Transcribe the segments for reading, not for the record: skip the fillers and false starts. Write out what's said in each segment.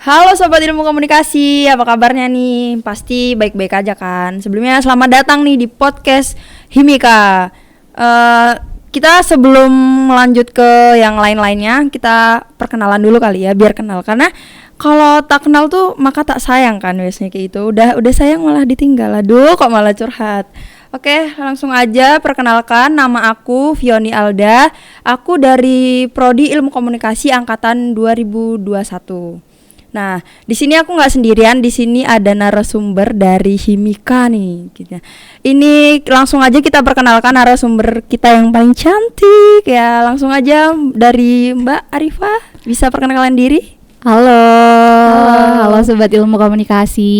Halo Sobat Ilmu Komunikasi, apa kabarnya nih? Pasti baik-baik aja kan? Sebelumnya selamat datang nih di podcast Himika. Kita sebelum melanjut ke yang lain-lainnya, kita perkenalan dulu kali ya, biar kenal. Karena kalau tak kenal tuh maka tak sayang kan, biasanya kayak gitu. Udah sayang malah ditinggal. Aduh, kok malah curhat. Oke, langsung aja perkenalkan, nama aku Fioni Alda. Aku dari Prodi Ilmu Komunikasi angkatan 2021. Nah, di sini aku nggak sendirian, di sini ada narasumber dari Himika nih. Gitu. Ini langsung aja kita perkenalkan narasumber kita yang paling cantik ya. Langsung aja dari Mbak Arifah, bisa perkenalkan diri? Halo Sobat Ilmu Komunikasi.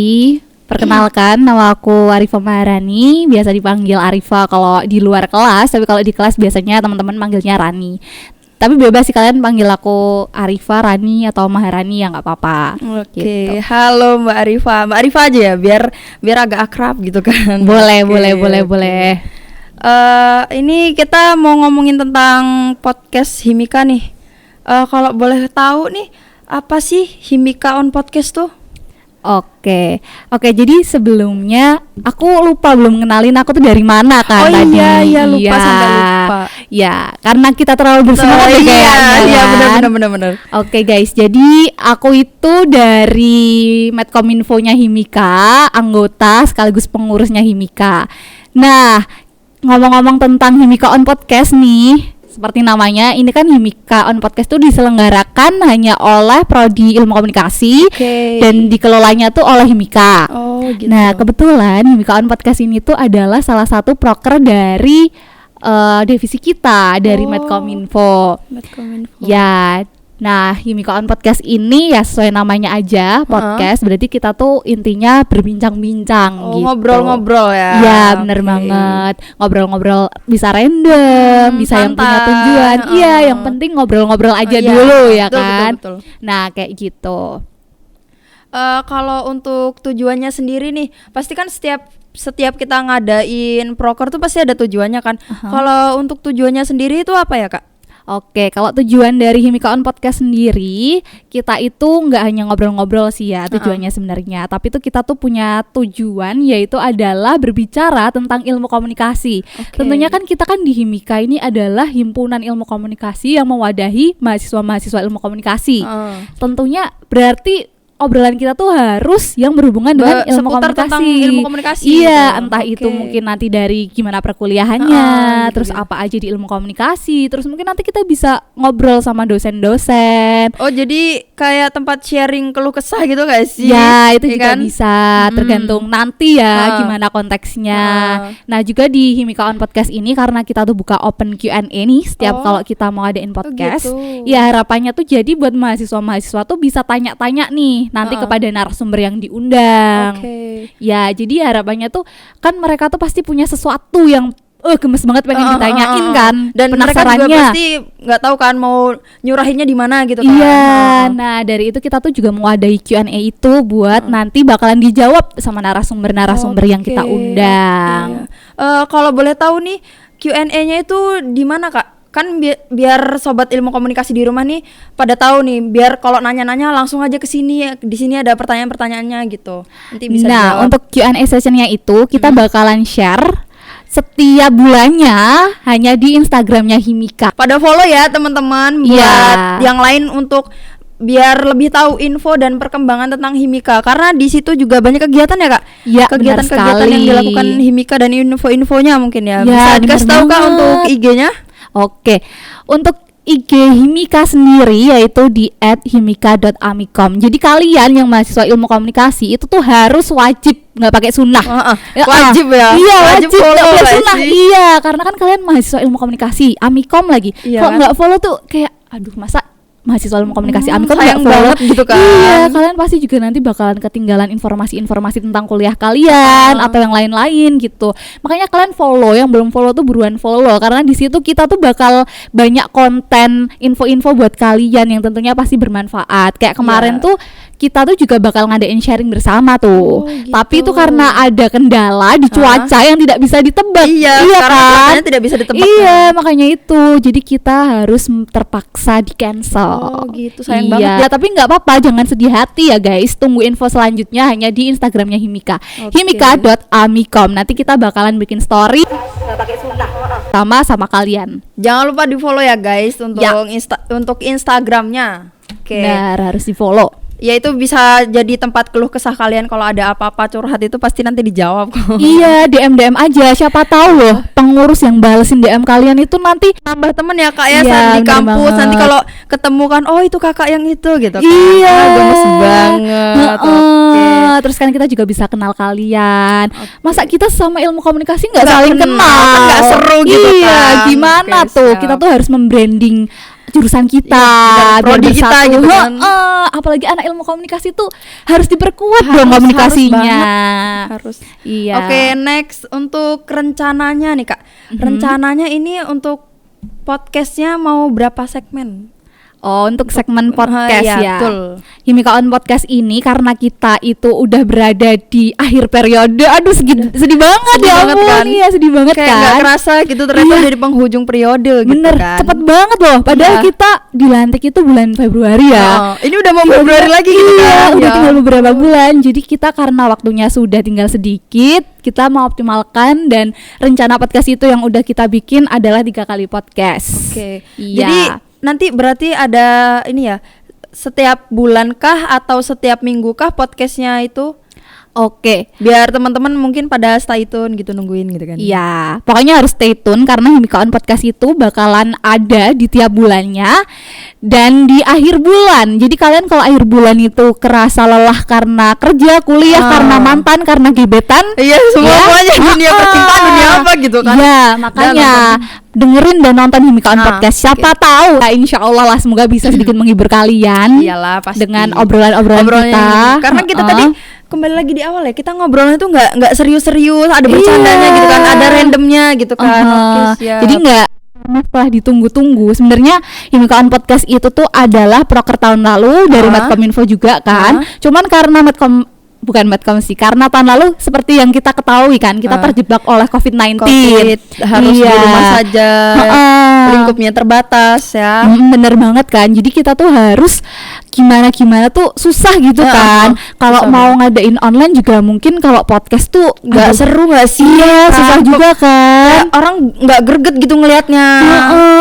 Perkenalkan, nama aku Arifah Maharani, biasa dipanggil Arifah kalau di luar kelas, tapi kalau di kelas biasanya teman-teman manggilnya Rani. Tapi bebas sih kalian panggil aku Arifah, Rani atau Maharani ya nggak apa-apa. Oke, gitu. Halo Mbak Arifah aja ya, biar agak akrab gitu kan. Boleh. Ini kita mau ngomongin tentang podcast Himika nih. Kalau boleh tahu nih, apa sih Himika on podcast tuh? Oke, jadi sebelumnya aku lupa belum ngenalin aku tuh dari mana kan tadi. Iya, lupa sampai lupa. Ya, karena kita terlalu bersemangat kayaknya. Iya, benar. Oke guys, jadi aku itu dari Medkominfo-nya Himika, anggota sekaligus pengurusnya Himika. Nah, ngomong-ngomong tentang Himika on podcast nih, seperti namanya, ini kan Himika on podcast tuh diselenggarakan hanya oleh Prodi Ilmu Komunikasi, dan dikelolanya tuh oleh Himika. Oh, gitu. Nah, kebetulan Himika on podcast ini tuh adalah salah satu proker dari divisi kita dari Medkominfo. Ya. Nah, Himika on podcast ini ya sesuai namanya aja, podcast. Berarti kita tuh intinya berbincang-bincang gitu. Ngobrol-ngobrol ya. Iya, bener banget. Ngobrol-ngobrol bisa random, bisa santai. Yang punya tujuan. Iya, yang penting ngobrol-ngobrol aja dulu ya kan. Betul. Nah, kayak gitu. Kalau untuk tujuannya sendiri nih, pasti kan setiap kita ngadain proker tuh pasti ada tujuannya kan. Kalau untuk tujuannya sendiri itu apa ya, Kak? Oke, kalau tujuan dari Himika on podcast sendiri, kita itu nggak hanya ngobrol-ngobrol sih ya tujuannya sebenarnya, tapi tuh kita tuh punya tujuan, yaitu adalah berbicara tentang ilmu komunikasi. Tentunya kan kita kan di Himika ini adalah himpunan ilmu komunikasi yang mewadahi mahasiswa-mahasiswa ilmu komunikasi. Tentunya berarti obrolan kita tuh harus yang berhubungan dengan ilmu komunikasi. Iya, gitu. Entah itu mungkin nanti dari gimana perkuliahannya, terus apa aja di ilmu komunikasi, terus mungkin nanti kita bisa ngobrol sama dosen-dosen. Oh, jadi kayak tempat sharing keluh kesah gitu gak sih? Ya, itu juga kan? Bisa, tergantung nanti ya gimana konteksnya. Nah, juga di Himika on podcast ini karena kita tuh buka open Q&A nih setiap kalau kita mau adain podcast. Gitu. Ya, harapannya tuh jadi buat mahasiswa-mahasiswa tuh bisa tanya-tanya nih nanti kepada narasumber yang diundang. Ya, jadi harapannya tuh kan mereka tuh pasti punya sesuatu yang gemes banget pengen ditanyain kan, dan mereka juga pasti nggak tahu kan mau nyurahinnya di mana gitu kan. Iya, nah dari itu kita tuh juga mewadahi Q&A itu buat nanti bakalan dijawab sama narasumber yang kita undang. Kalau boleh tahu nih Q&A-nya itu di mana, Kak? Kan biar sobat ilmu komunikasi di rumah nih pada tahu nih, biar kalau nanya-nanya langsung aja ke sini, di sini ada pertanyaan-pertanyaannya gitu. Nanti bisa dijawab. Untuk Q&A sessionnya itu kita bakalan share setiap bulannya hanya di Instagramnya Himika. Pada follow ya teman-teman buat yang lain untuk biar lebih tahu info dan perkembangan tentang Himika, karena di situ juga banyak kegiatan ya, Kak. Ya, kegiatan-kegiatan yang dilakukan Himika dan info-infonya mungkin ya. Bisa dikasih tahu, Kak, untuk IG-nya? Oke, untuk IG Himika sendiri yaitu di @himika.amikom. Jadi kalian yang mahasiswa ilmu komunikasi itu tuh harus wajib, nggak pakai sunnah. Wajib ya? Iya, wajib nggak pakai sunnah. Iya, karena kan kalian mahasiswa ilmu komunikasi, amikom lagi. Kalau nggak follow tuh kayak, aduh masa mahasiswa ilmu komunikasi amikom nggak follow gitu kan. Iya, kalian pasti juga nanti bakalan ketinggalan informasi-informasi tentang kuliah kalian atau yang lain-lain gitu. Makanya kalian follow, yang belum follow tuh buruan follow, karena di situ kita tuh bakal banyak konten info-info buat kalian yang tentunya pasti bermanfaat. Kayak kemarin tuh kita tuh juga bakal ngadain sharing bersama tuh. Oh, gitu. Tapi itu karena ada kendala di cuaca yang tidak bisa ditebak. Iya, karena kan? cuacanya tidak bisa ditebak. Iya, makanya itu. Jadi kita harus terpaksa di cancel. Oh, gitu. Sayang iya. banget. Ya, tapi nggak apa-apa, jangan sedih hati ya guys. Tunggu info selanjutnya hanya di Instagramnya Himika. Oke. Himika.amikom. Nanti kita bakalan bikin story sama kalian. Jangan lupa di-follow ya guys untuk Ya. untuk Instagramnya. Oke. Benar, harus di-follow. Ya itu bisa jadi tempat keluh kesah kalian, kalau ada apa-apa curhat itu pasti nanti dijawab kok. Iya, DM aja. Siapa tahu loh pengurus yang balesin DM kalian itu nanti Nambah temen ya kak ya, Iya, saat di bener kampus banget. nanti kalau ketemu kan, oh itu kakak yang itu gitu kan. Iya, Ah, gemes banget. Oke. Terus kan kita juga bisa kenal kalian. Masa kita sama ilmu komunikasi nggak Nggak saling kenal, kenal? kan nggak seru gitu Iya, kan. gimana Oke, tuh? siap. Kita tuh harus membranding jurusan kita, Iya, dan biar prodi kita bersatu. gitu kan. Apalagi anak ilmu komunikasi tuh harus diperkuat Harus, dong komunikasinya. Harus. Iya. Oke, next untuk rencananya nih kak. Rencananya ini untuk podcastnya mau berapa segmen? Oh, untuk segmen podcast iya, ya. betul. Himika On Podcast ini karena kita itu udah berada di akhir periode. Aduh, sedih banget Sedih ya banget ampun. kan? Iya, sedih banget Kayak nggak kan. kerasa gitu ternyata Iya. udah di penghujung periode gitu Bener, kan. cepet banget loh. Padahal Iya. kita dilantik itu bulan Februari ya. Oh, ini udah mau Februari lagi gitu Iya, kan. udah Ya. tinggal beberapa bulan. Jadi kita karena waktunya sudah tinggal sedikit, kita mau optimalkan, dan rencana podcast itu yang udah kita bikin adalah 3 kali podcast. Oke. Iya. Jadi nanti berarti ada ini ya, setiap bulan kah atau setiap minggu kah podcastnya itu? Oke. Biar teman-teman mungkin pada stay tune gitu nungguin gitu kan. Iya, pokoknya harus stay tune karena Himika On Podcast itu bakalan ada di tiap bulannya dan di akhir bulan. Jadi kalian kalau akhir bulan itu kerasa lelah karena kerja, kuliah, karena mantan, karena gebetan, Iya, semuanya dunia percintaan, dunia apa gitu kan. Iya, makanya dengerin dan nonton Himika On Nah, Podcast. Siapa tahu, ya, insya Allah lah, semoga bisa sedikit menghibur kalian. Iyalah pasti. Dengan obrolan-obrolan kita. Karena kita tadi kembali lagi di awal ya, kita ngobrolnya tuh nggak serius-serius, ada bercandanya Iya. gitu kan, ada randomnya gitu kan. Oke, siap. Jadi nggak setelah ditunggu-tunggu. Sebenarnya Himika On Podcast itu tuh adalah proker tahun lalu dari Medcominfo juga kan. Cuman karena bukan Medcom sih, karena tahun lalu seperti yang kita ketahui kan, kita terjebak oleh COVID-19. COVID, harus di rumah saja, lingkupnya terbatas ya. Bener banget kan. Jadi kita tuh harus gimana tuh susah gitu kan. Kalau mau ngadain online juga mungkin, kalau podcast tuh Nggak seru nggak sih? Iya, susah juga kan. Kayak orang nggak greget gitu ngelihatnya.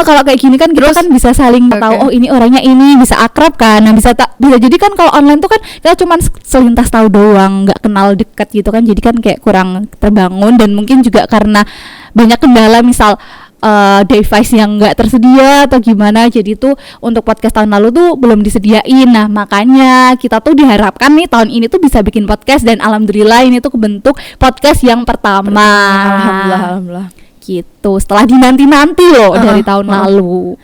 Kalau kayak gini kan kita kan bisa saling tahu, oh ini orangnya ini, bisa akrab kan. Nah, bisa jadi kan kalau online tuh kan kita cuman selintas tahu doang, nggak kenal deket gitu kan. Jadi kan kayak kurang terbangun, dan mungkin juga karena banyak kendala, misal device yang nggak tersedia atau gimana. Jadi tuh untuk podcast tahun lalu tuh belum disediain. Nah, makanya kita tuh diharapkan nih tahun ini tuh bisa bikin podcast, dan alhamdulillah ini tuh kebentuk podcast yang pertama. Alhamdulillah. Gitu, setelah dinanti-nanti loh dari tahun lalu.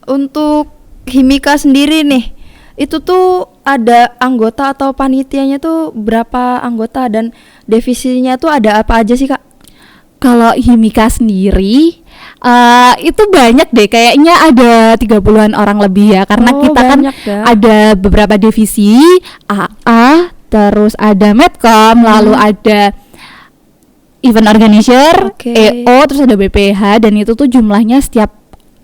Untuk Himika sendiri nih, itu tuh ada anggota atau panitianya tuh berapa anggota, dan divisinya tuh ada apa aja sih kak? Kalau Himika sendiri itu banyak deh, kayaknya ada 30-an orang lebih ya, karena kita kan ada beberapa divisi, AA, terus ada Medcom, lalu ada event organizer, EO, terus ada BPH, dan itu tuh jumlahnya setiap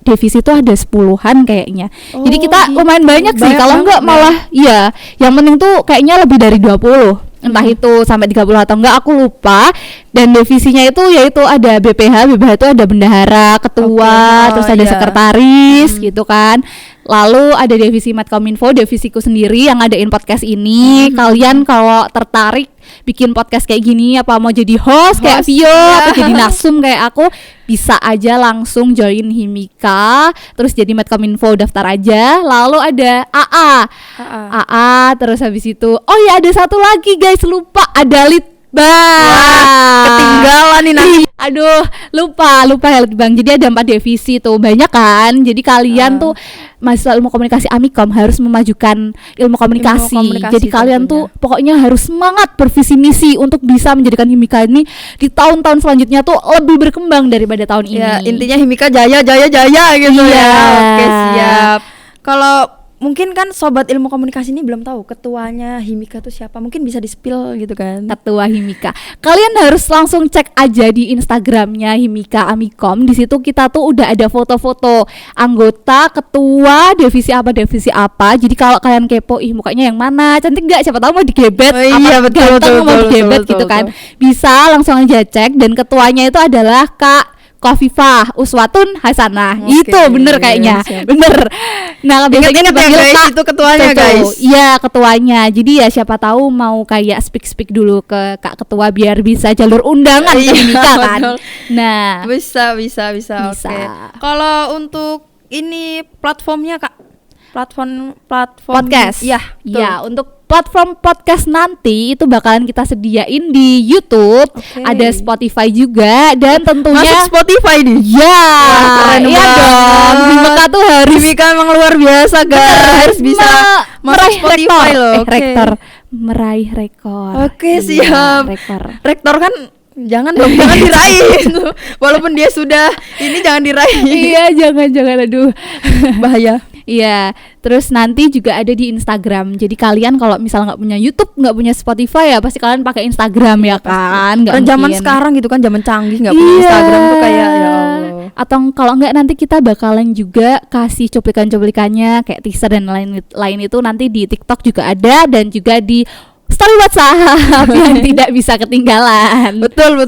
divisi tuh ada 10-an kayaknya. Jadi kita lumayan banyak sih, kalau enggak malah iya, yang penting tuh kayaknya lebih dari 20. Entah itu sampai 30 atau enggak, aku lupa. Dan divisinya itu yaitu ada BPH itu ada bendahara, ketua, terus ada sekretaris gitu kan. Lalu ada divisi Medcominfo, divisiku sendiri yang ngadain podcast ini. Kalian kalau tertarik bikin podcast kayak gini, apa mau jadi host kayak Vio atau jadi narsum kayak aku, bisa aja langsung join Himika, terus jadi Medcominfo, daftar aja. Lalu ada AA, terus habis itu oh ya ada satu lagi guys, lupa, ada ketinggalan nih nanti. Aduh, lupa ya Bang. Jadi ada 4 divisi tuh, banyak kan. Jadi kalian tuh mahasiswa ilmu komunikasi Amikom harus memajukan ilmu komunikasi. Jadi kalian tuh pokoknya harus semangat bervisi misi untuk bisa menjadikan Himika ini di tahun-tahun selanjutnya tuh lebih berkembang daripada tahun ini. Ya, intinya Himika jaya gitu ya. Oke, siap. Kalau mungkin kan sobat ilmu komunikasi ini belum tahu ketuanya Himika tuh siapa. Mungkin bisa di-spill gitu kan. Ketua Himika. Kalian harus langsung cek aja di Instagramnya Himika Amikom. Di situ kita tuh udah ada foto-foto anggota, ketua, divisi apa. Jadi kalau kalian kepo, mukanya yang mana, cantik nggak? Siapa tahu mau digebet, Iya, betul, mau digebet betul, gitu kan. Bisa langsung aja cek, dan ketuanya itu adalah Kak Kofifah Uswatun Hasanah. Oke, Itu bener kayaknya. siap. Bener. Nah, biasanya Ingat ya dipanggil guys, Kak. itu ketuanya Betul. guys. Iya, ketuanya. Jadi ya siapa tahu mau kayak speak dulu ke Kak Ketua biar bisa jalur undangan ke Iya, Himika kan. betul. Nah, Bisa. Bisa. Oke. Kalau untuk ini platformnya Kak, platform podcast. Iya, betul. Ya, untuk platform podcast nanti itu bakalan kita sediain di YouTube, Oke. ada Spotify juga, dan tentunya Masuk Spotify nih. ya, Wah, keren iya banget. dong. Himika tuh harus Himika emang luar biasa guys. Harus bisa masuk meraih Spotify rekor. loh. Oke. Rektor meraih rekor. Oke, Iya, siap. rekor. Rektor kan jangan dong, jangan diraih. Walaupun dia sudah ini jangan diraih. Iya, jangan aduh. Bahaya. Iya, terus nanti juga ada di Instagram. Jadi kalian kalau misal nggak punya YouTube, nggak punya Spotify ya pasti kalian pakai Instagram ya kan. Nggak Dan zaman mungkin. sekarang gitu kan, zaman canggih nggak punya Instagram tuh kayak ya Allah. Atau kalau nggak nanti kita bakalan juga kasih cuplikan-cuplikannya kayak teaser dan lain itu nanti di TikTok juga ada, dan juga di story WhatsApp yang tidak bisa ketinggalan. Betul.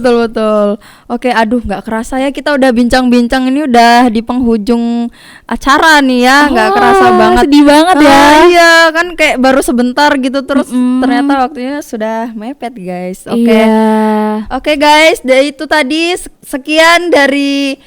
Oke, aduh nggak kerasa ya kita udah bincang-bincang, ini udah di penghujung acara nih ya, nggak kerasa banget. Sedih banget ya. Iya kan kayak baru sebentar gitu, terus Mm-mm. ternyata waktunya sudah mepet guys. Oke. Iya. Oke guys, itu tadi sekian dari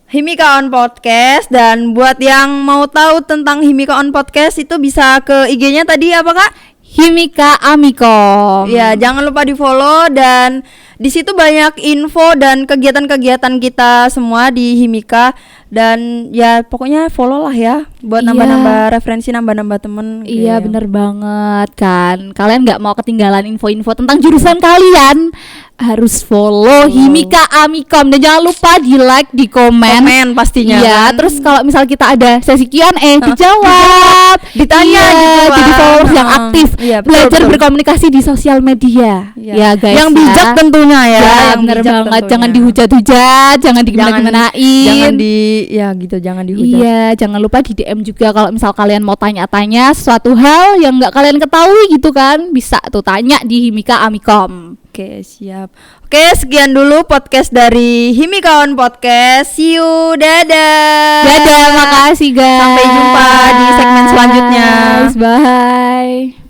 Himika on Podcast. Dan buat yang mau tahu tentang Himika on Podcast itu bisa ke IG-nya tadi apa Kak? Himika Amikom. Ya, jangan lupa di-follow, dan di situ banyak info dan kegiatan-kegiatan kita semua di Himika. Dan ya pokoknya follow lah ya buat Iya. nambah-nambah referensi, nambah-nambah temen. Iya, Gitu. bener banget kan. Kalian nggak mau ketinggalan info-info tentang jurusan kalian, harus follow Himika Amikom, dan jangan lupa di like, di komen. Komen pastinya. Iya, kan? terus kalau misal kita ada sesi Q&A, dijawab, Ditanya Iya, gitu kan. jadi followers yang aktif, Iya, betul, belajar betul. berkomunikasi di sosial media. Iya. Ya guys, yang bijak ya. tentunya ya. Ya, yang bener bijak banget. tentunya. Jangan dihujat-hujat, jangan digimana-gimanain. Jangan di ya gitu, jangan dihujat. Iya, jangan lupa di DM juga kalau misal kalian mau tanya-tanya suatu hal yang nggak kalian ketahui gitu kan, bisa tuh tanya di Himika Amikom. Oke, siap. Oke, sekian dulu podcast dari Himika on Podcast. See you, dadah. Dadah, makasih guys. Sampai jumpa di segmen selanjutnya. Bye.